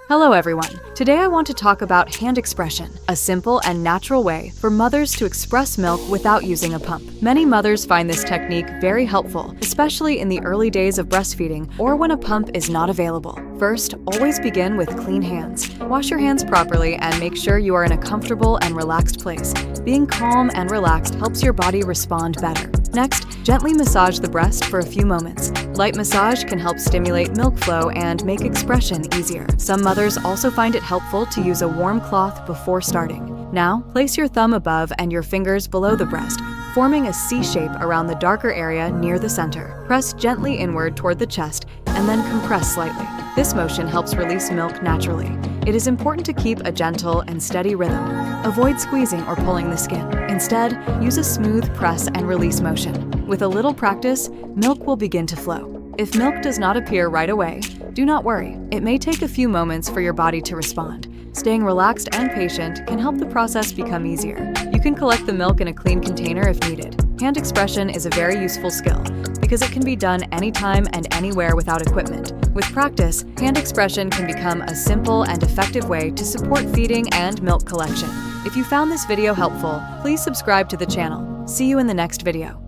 Hello everyone. Today I want to talk about hand expression, a simple and natural way for mothers to express milk without using a pump. Many mothers find this technique very helpful, especially in the early days of breastfeeding or when a pump is not available. First, always begin with clean hands. Wash your hands properly and make sure you are in a comfortable and relaxed place. Being calm and relaxed helps your body respond better. Next, gently massage the breast for a few moments. Light massage can help stimulate milk flow and make expression easier. Some mothers also find it helpful to use a warm cloth before starting. Now, place your thumb above and your fingers below the breast, forming a C shape around the darker area near the center. Press gently inward toward the chest and then compress slightly. This motion helps release milk naturally. It is important to keep a gentle and steady rhythm. Avoid squeezing or pulling the skin. Instead, use a smooth press and release motion. With a little practice, milk will begin to flow. If milk does not appear right away, do not worry. It may take a few moments for your body to respond. Staying relaxed and patient can help the process become easier. You can collect the milk in a clean container if needed. Hand expression is a very useful skill because it can be done anytime and anywhere without equipment. With practice, hand expression can become a simple and effective way to support feeding and milk collection. If you found this video helpful, please subscribe to the channel. See you in the next video.